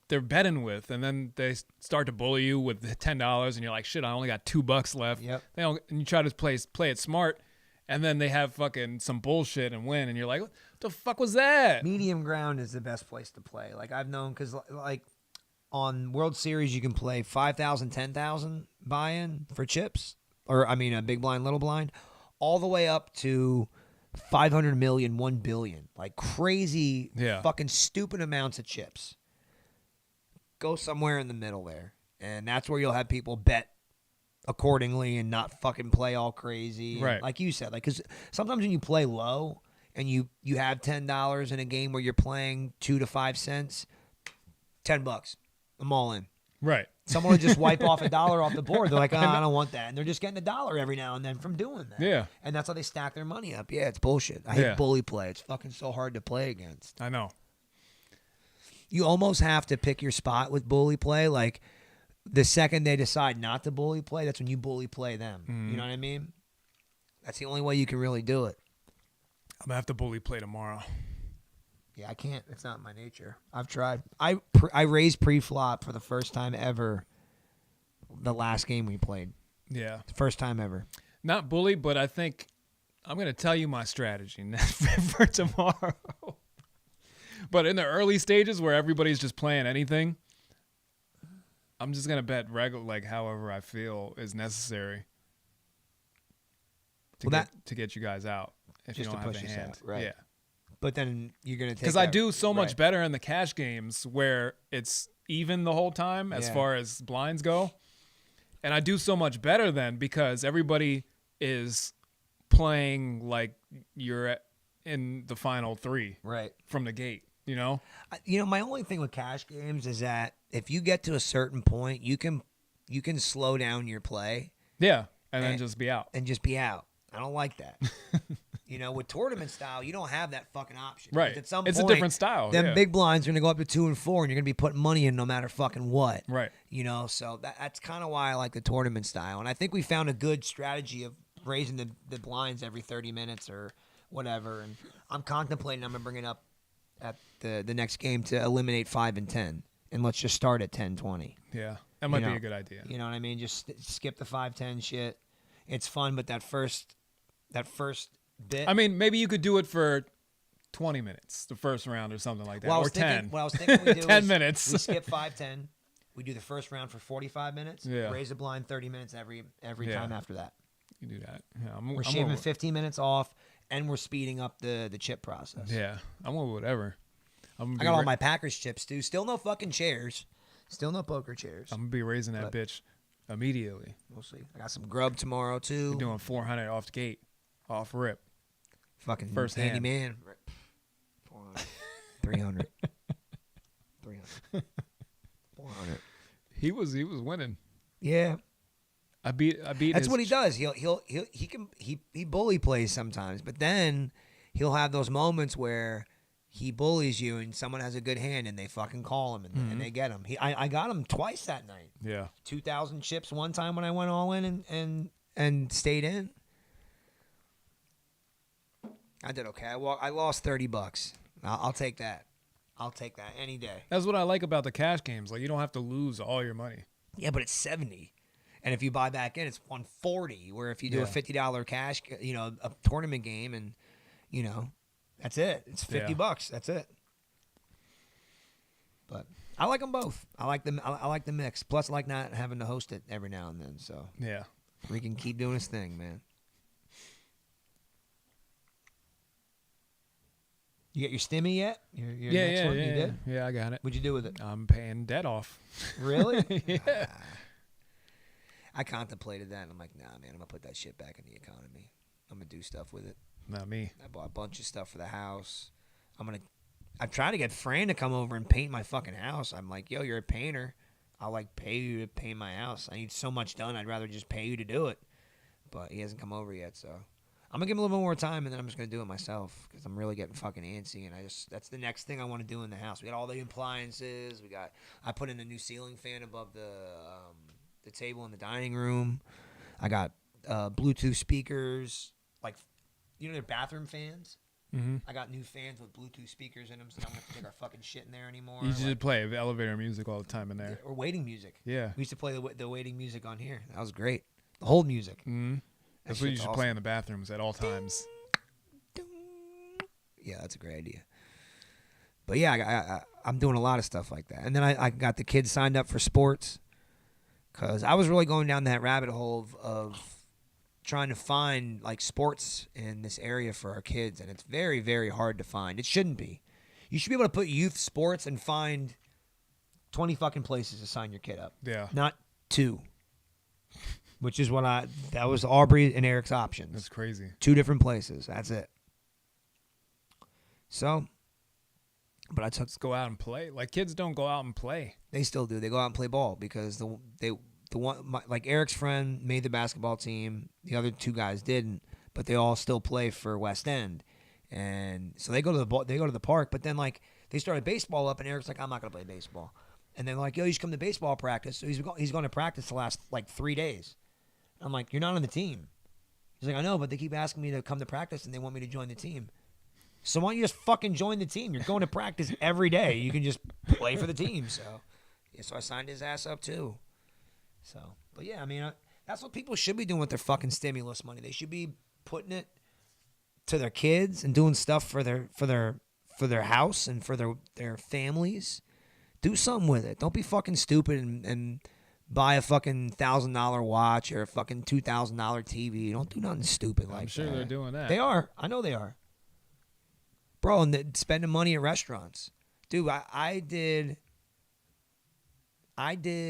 they're betting with. And then they start to bully you with the $10 and you're like, shit, I only got $2 left. Yep. And you try to play it smart. And then they have fucking some bullshit and win. And you're like, what the fuck was that? Medium ground is the best place to play. Like I've known, because like on World Series you can play 5,000, 10,000 buy-in for chips, or I mean a big blind, little blind, all the way up to 500 million, 1 billion, like crazy, Yeah. fucking stupid amounts of chips. Go somewhere in the middle there, and that's where you'll have people bet accordingly and not fucking play all crazy. Right. Like you said, like, because sometimes when you play low and you have $10 in a game where you're playing 2 to 5 cents, $10, I'm all in. Right. Someone would just wipe off $1 off the board. They're like, oh, I don't want that. And they're just getting $1 every now and then from doing that. Yeah. And that's how they stack their money up. Yeah, it's bullshit. I Yeah. hate bully play. It's fucking so hard to play against. I know. You almost have to pick your spot with bully play. Like, the second they decide not to bully play, that's when you bully play them. You know what I mean? That's the only way you can really do it. I'm going to have to bully play tomorrow. Yeah, I can't. It's not my nature. I've tried. I raised pre-flop for the first time ever the last game we played. Yeah. First time ever. Not bully, but I think I'm going to tell you my strategy for tomorrow. But in the early stages where everybody's just playing anything, I'm just gonna bet regular, like however I feel is necessary to Well, to get you guys out if you Just don't to have push the us hand. out, right. Yeah, But then you're gonna take because I that- do so much right. better in the cash games where it's even the whole time as Yeah. far as blinds go, and I do so much better then because everybody is playing like you're in the final three Right. from the gate. You know? You know, my only thing with cash games is that if you get to a certain point, you can slow down your play Yeah, and then And- just be out. and just be out. I don't like that. You know, with tournament style, you don't have that fucking option. Right. Because At some It's a point, different style, Them yeah. big blinds are gonna go up to 2 and 4, and you're gonna be putting money in no matter fucking what. Right. You know, so that's kind of why I like the tournament style, and I think we found a good strategy of raising the blinds every 30 minutes or whatever. And I'm contemplating I'm gonna bring it up at the next game to eliminate 5 and 10, and let's just start at 10-20. Yeah, that might You be know, a good idea. You know what I mean? Just skip the 5-10 shit. It's fun, but that first bit. I mean, maybe you could do it for 20 minutes, the first round or something like that, What I or was 10. thinking, what I was thinking we do 10 is minutes. we skip 5-10. We do the first round for 45 minutes. Yeah. Raise the blind 30 minutes every Yeah. time after that. You do that. Yeah, We're shaving 15 minutes off, and we're speeding up the chip process. Yeah, I'm with whatever. I got all my Packers chips too. Still no fucking chairs. Still no poker chairs. I'm gonna be raising that bitch immediately. We'll see. I got some grub tomorrow too. We're doing 400 off the gate, off rip. Fucking first hand. handyman. 400. 300. 300. 400. He was winning. Yeah. I beat. That's his what he does. He bully plays sometimes, but then he'll have those moments where he bullies you and someone has a good hand and they fucking call him and they get him. I got him twice that night. Yeah. 2,000 chips one time when I went all in and stayed in. I did okay. I lost $30. I'll take that. I'll take that any day. That's what I like about the cash games. Like you don't have to lose all your money. Yeah, but it's 70. And if you buy back in, it's 140. Where if you do a Yeah. $50 cash, a tournament game, and that's it. It's $50. That's it. But I like them both. I like them. I like the mix. Plus, I like not having to host it every now and then. So Yeah. we can keep doing his thing, man. You get your stimmy yet? Your next one? You did? Yeah, I got it. What'd you do with it? I'm paying debt off. Really? Yeah. I contemplated that, and I'm like, nah, man, I'm gonna put that shit back in the economy. I'm gonna do stuff with it. Not me. I bought a bunch of stuff for the house. I'm trying to get Fran to come over and paint my fucking house. I'm like, yo, you're a painter. I'll pay you to paint my house. I need so much done. I'd rather just pay you to do it. But he hasn't come over yet, so I'm gonna give him a little bit more time, and then I'm just gonna do it myself because I'm really getting fucking antsy, and that's the next thing I want to do in the house. We got all the appliances. I put in a new ceiling fan above the table in the dining room. I got Bluetooth speakers, they're bathroom fans. Mm-hmm. I got new fans with Bluetooth speakers in them, so I don't have to take our fucking shit in there anymore. You should play elevator music all the time in there. Or waiting music. Yeah. We used to play the waiting music on here. That was great. The hold music. Mm-hmm. That's what you should play in the bathrooms at all times. Yeah, that's a great idea. But yeah, I'm doing a lot of stuff like that. And then I got the kids signed up for sports because I was really going down that rabbit hole of trying to find sports in this area for our kids, and it's very, very hard to find. It shouldn't be. You should be able to put youth sports and find 20 fucking places to sign your kid up. Yeah. Not 2. Which is that was Aubrey and Eric's options. That's crazy. 2 different places. That's it. So, but I took. Let's go out and play. Kids don't go out and play. They still do. They go out and play ball because the one Eric's friend made the basketball team. The other 2 guys didn't, but they all still play for West End, and so they go to the park. But then they started baseball up, and Eric's like, I'm not gonna play baseball. And then yo, you should come to baseball practice. So he's going to practice the last 3 days. I'm like, you're not on the team. He's like, I know, but they keep asking me to come to practice, and they want me to join the team. So why don't you just fucking join the team? You're going to practice every day. You can just play for the team. So, yeah, so I signed his ass up too. So, but yeah, I mean, that's what people should be doing with their fucking stimulus money. They should be putting it to their kids and doing stuff for their house and for their families Do something with it. Don't be fucking stupid and buy a fucking $1,000 watch or a fucking $2,000 TV. Don't do nothing stupid like that. I'm sure they're doing that. They are. I know they are. Bro, and spending money at restaurants. Dude, I did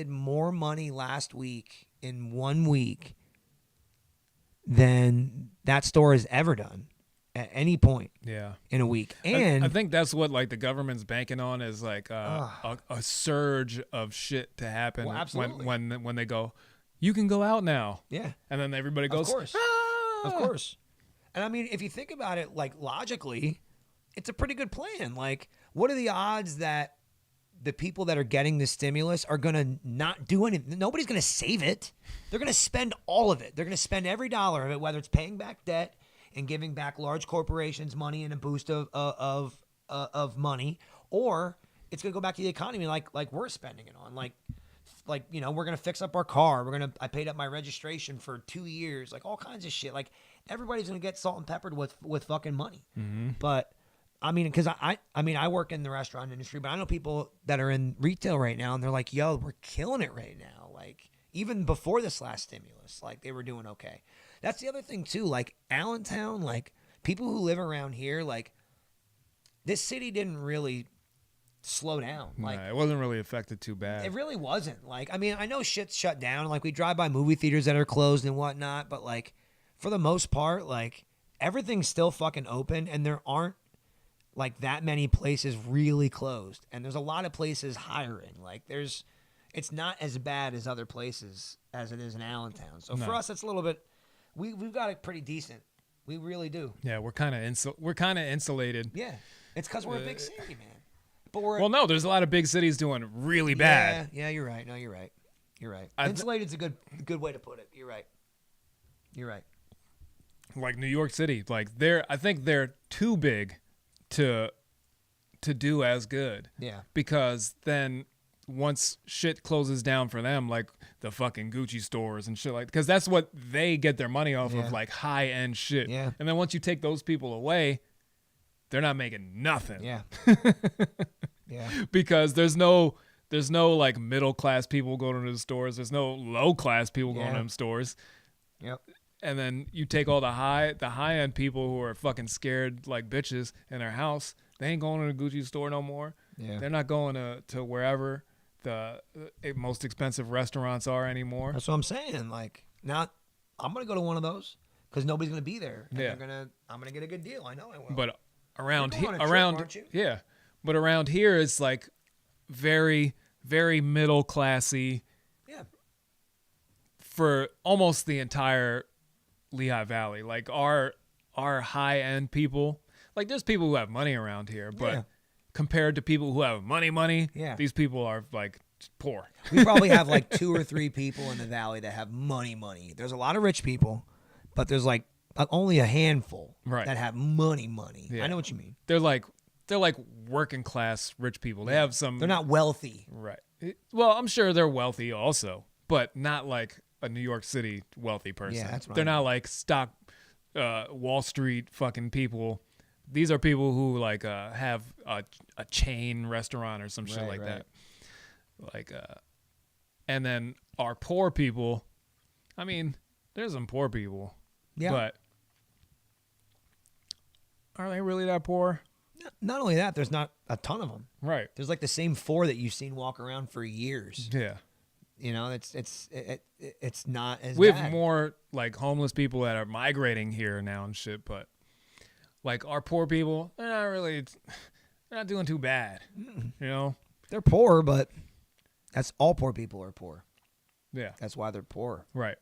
more money last week in 1 week than that store has ever done at any point Yeah. in a week. And I think that's what like the government's banking on is like a surge of shit to happen Well, absolutely. when they go, you can go out now, yeah, and then everybody goes, of course. "Ah!" Of course. And I mean, if you think about it, like logically, it's a pretty good plan. Like, what are the odds that the people that are getting the stimulus are going to not do anything? Nobody's going to save it. They're going to spend all of it. They're going to spend every dollar of it, whether it's paying back debt and giving back large corporations money and a boost of money, or it's going to go back to the economy like we're spending it on. Like you know, we're going to fix up our car. I paid up my registration for 2 years. Like all kinds of shit. Like everybody's going to get salt and peppered with fucking money. Mm-hmm. But I mean, because I work in the restaurant industry, but I know people that are in retail right now, and they're like, yo, we're killing it right now. Like, even before this last stimulus, like, they were doing okay. That's the other thing, too. Like, Allentown, like, people who live around here, like, this city didn't really slow down. Like, Nah, it wasn't really affected too bad. it really wasn't. Like, I mean, I know shit's shut down. Like, we drive by movie theaters that are closed and whatnot, but, like, for the most part, like, everything's still fucking open, and there aren't like that many places really closed, and there's a lot of places hiring. Like it's not as bad as other places as it is in Allentown. So for us, it's a little bit. We've got it pretty decent. We really do. Yeah, we're kind of insulated. Yeah, it's because we're a big city, man. But we're Well, no, there's a lot of big cities doing really bad. Yeah, you're right. No, you're right. You're right. I- Insulated's a good way to put it. You're right. You're right. Like New York City, like I think they're too big to do as good. Yeah. Because then once shit closes down for them, like the fucking Gucci stores and shit, like, because that's what they get their money off Yeah. of, like high end shit. Yeah. And then once you take those people away, they're not making nothing. Yeah. Yeah. Because there's no like middle class people going to the stores. There's no low class people going to Yeah. them stores. Yep. And then you take all the high end people who are fucking scared like bitches in their house. They ain't going to the Gucci store no more. Yeah. They're not going to wherever the most expensive restaurants are anymore. That's what I'm saying. Like now, I'm gonna go to one of those because nobody's gonna be there. And Yeah. I'm gonna get a good deal. I know I will. But around You're going here, on a trip, aren't you? yeah. But around here, it's like very, very middle classy yeah. for almost the entire Lehigh Valley. Like our high end people, like there's people who have money around here, but Yeah. compared to people who have money, Yeah. these people are like poor. We probably have like 2 or 3 people in the valley that have money. There's a lot of rich people, but there's like only a handful Right. that have money. Yeah. I know what you mean. They're like working class rich people. They have some. They're not wealthy. Right. Well, I'm sure they're wealthy also, but not like a New York City wealthy person. Yeah, that's what They're I not mean. like stock Wall Street fucking people. These are people who like have a chain restaurant or some shit Right, like right. that. Like and then our poor people, I mean, there's some poor people. Yeah. But are they really that poor? Not only that, there's not a ton of them. Right. There's like the same 4 that you've seen walk around for years. Yeah. You know, it's not as We bad. have more like homeless people that are migrating here now and shit, but like our poor people, they're not doing too bad. You know? They're poor, but that's all poor people are poor. Yeah. That's why they're poor. Right.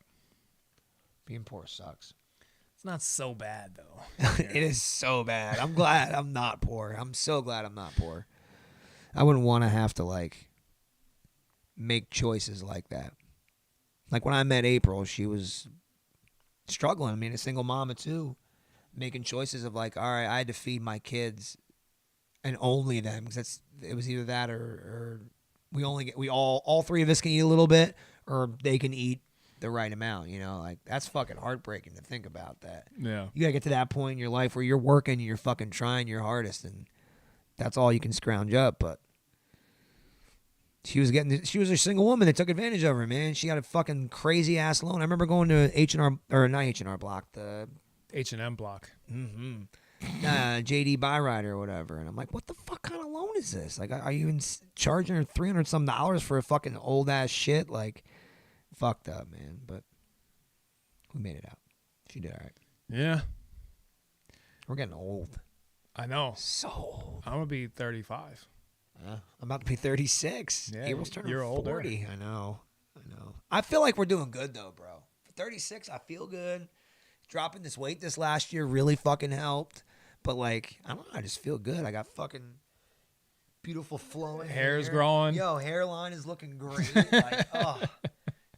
Being poor sucks. It's not so bad though. It is so bad. I'm glad I'm not poor. I'm so glad I'm not poor. I wouldn't want to have to like make choices like that. Like when I met April, she was struggling. I mean, a single mom of 2, making choices of like, all right, I had to feed my kids and only them because it was either that or all 3 of us can eat a little bit or they can eat the right amount, you know, like that's fucking heartbreaking to think about that. Yeah. You gotta get to that point in your life where you're working, you're fucking trying your hardest, and that's all you can scrounge up. But She was a single woman that took advantage of her, man. She got a fucking crazy ass loan. I remember going to H&R, or not H&R Block, the H&M Block. JD Byrider or whatever. And I'm like, what the fuck kind of loan is this? Like, are you charging her $300 some for a fucking old ass shit? Like, fucked up, man. But we made it out. She did all right. Yeah, We're getting old. I know. So old. I'm gonna be 35. I'm about to be 36. Yeah, April's turning you're 40. older. I know. I feel like we're doing good though, bro. For 36, I feel good. Dropping this weight this last year really fucking helped. But like, I don't know, I just feel good. I got fucking beautiful flowing Hair's hair. growing. Yo, hairline is looking great. Like, oh,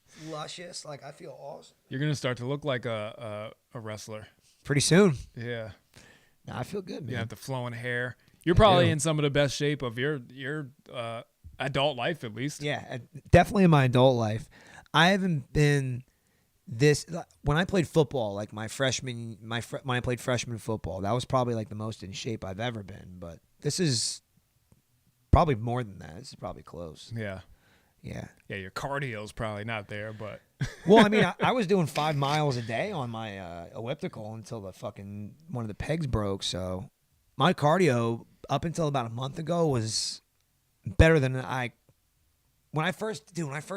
it's luscious. Like, I feel awesome. You're gonna start to look like a wrestler. Pretty soon. Yeah. Nah, I feel good, man. You have the flowing hair. You're probably do. in some of the best shape of your adult life, at least. Yeah, definitely in my adult life. I haven't been this when I played football, like when I played freshman football, that was probably like the most in shape I've ever been. But this is probably more than that. This is probably close. Yeah. Yeah. Yeah, your cardio's probably not there, but Well, I mean, I was doing 5 miles a day on my elliptical until the fucking one of the pegs broke. So my cardio up until about a month ago was better than when I first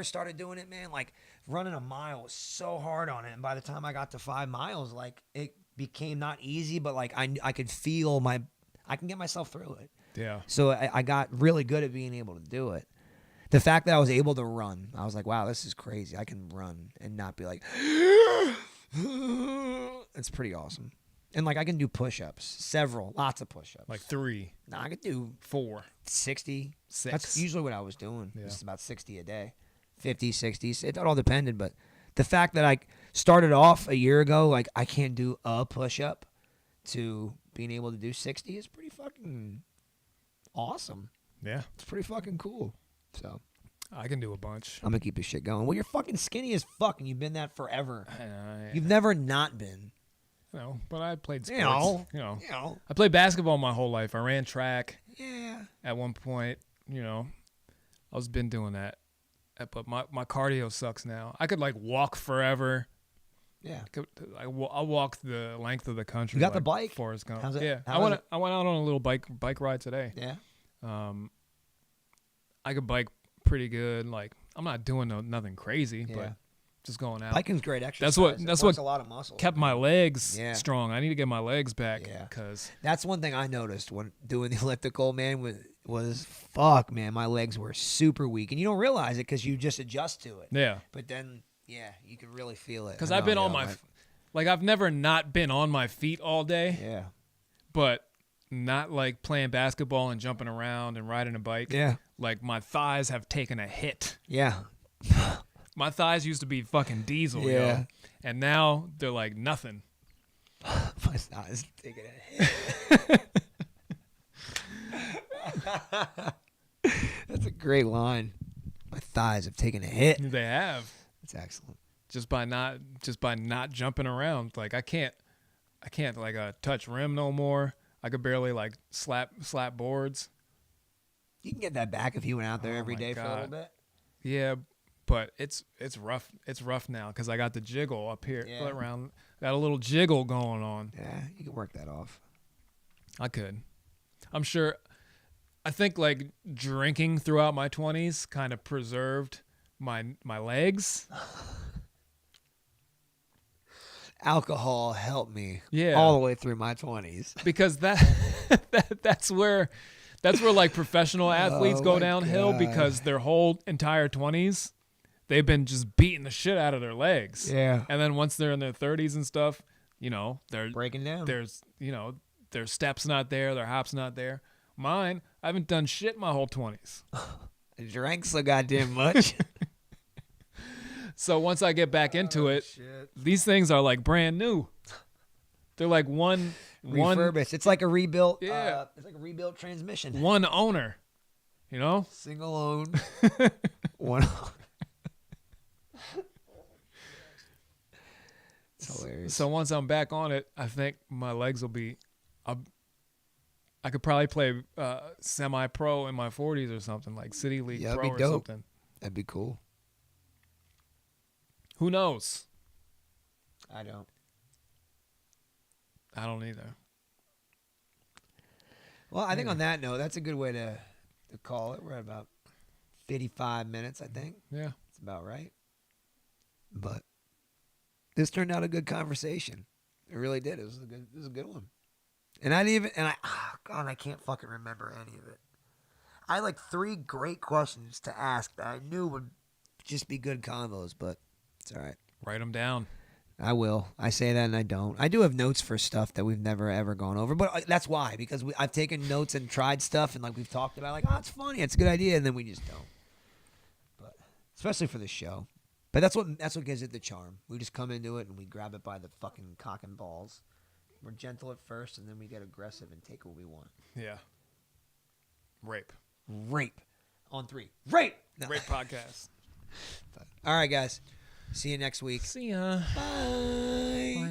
started doing it, man. Like running a mile was so hard on it, and by the time I got to 5 miles, like it became not easy, but like I could feel I can get myself through it. yeah. So I got really good at being able to do it. The fact that I was able to run, I was like, wow, this is crazy. I can run and not be like, it's pretty awesome. And like I can do push-ups, lots of push-ups. Like 3, Nah, I could do 4, 60. 6. That's usually what I was doing. Yeah. Just about 60 a day, 50, 60. It all depended. But the fact that I started off a year ago, like I can't do a push-up to being able to do 60 is pretty fucking awesome. Yeah. It's pretty fucking cool. So I can do a bunch. I'm gonna keep this shit going. Well, you're fucking skinny as fuck, and you've been that forever. I know, You've never not been. no, but I played sports. You know. I played basketball my whole life. I ran track Yeah. at one point. I was been doing that, but my cardio sucks now. I could like walk forever. Yeah. I walk the length of the country. You got the like bike? Forrest Gump. How's it- Yeah, how is it? I went out on a little bike ride today. Yeah. I could bike pretty good. Like I'm not doing nothing crazy, Yeah. but just going out. Biking's great exercise. That's It works what a lot of muscle. kept my legs Yeah. strong. I need to get my legs back Yeah. because That's one thing I noticed when doing the elliptical, man, was fuck, man, my legs were super weak. And you don't realize it because you just adjust to it. yeah. But then, yeah, you can really feel it. Because I I've been know, on yo, my like I've never not been on my feet all day, Yeah. but not like playing basketball and jumping around and riding a bike. Yeah. Like my thighs have taken a hit. Yeah. My thighs used to be fucking diesel, yo. Yeah. And now they're like nothing. My thighs taking a hit. That's a great line. My thighs have taken a hit. They have. That's excellent. Just by not jumping around. Like I can't like touch rim no more. I could barely like slap boards. You can get that back if you went out there Oh every my day for a little God. bit. Yeah, but it's rough. It's rough now because I got the jiggle up here Yeah. around. Got a little jiggle going on. Yeah, you can work that off. I could. I'm sure. I think like drinking throughout my 20s kind of preserved my legs. Alcohol helped me Yeah. all the way through my 20s. Because that's where like professional athletes Oh go my downhill God. because their whole entire 20s they've been just beating the shit out of their legs. Yeah. And then once they're in their 30s and stuff, they're Breaking down. there's their steps not there, their hops not there. Mine, I haven't done shit my whole 20s. I drank so goddamn much. So once I get back into it, Shit. these things are like brand new. They're like one Refurbished. It's like a rebuilt. Yeah. It's like a rebuilt transmission. one owner. Single own. One. It's hilarious. So once I'm back on it, I think my legs will be I could probably play semi-pro in my 40s or something, like City League Yeah, that'd Pro be or dope. something. That'd be cool. Who knows? I don't. I don't either. Well, I think on that note, that's a good way to call it. We're at about 55 minutes, I think. Yeah. It's about right. But this turned out a good conversation. It really did. It was a good one. And I can't fucking remember any of it. I had like 3 great questions to ask that I knew would just be good combos, but it's all right. Write them down. I will. I say that and I don't. I do have notes for stuff that we've never ever gone over, but that's why, because I've taken notes and tried stuff and like we've talked about, like, oh, it's funny, it's a good idea, and then we just don't. But especially for this show. But that's what gives it the charm. We just come into it and we grab it by the fucking cock and balls. We're gentle at first, and then we get aggressive and take what we want. Yeah. Rape. On 3. Rape. No. Rape podcast. All right, guys. See you next week. See ya. Bye. Bye now.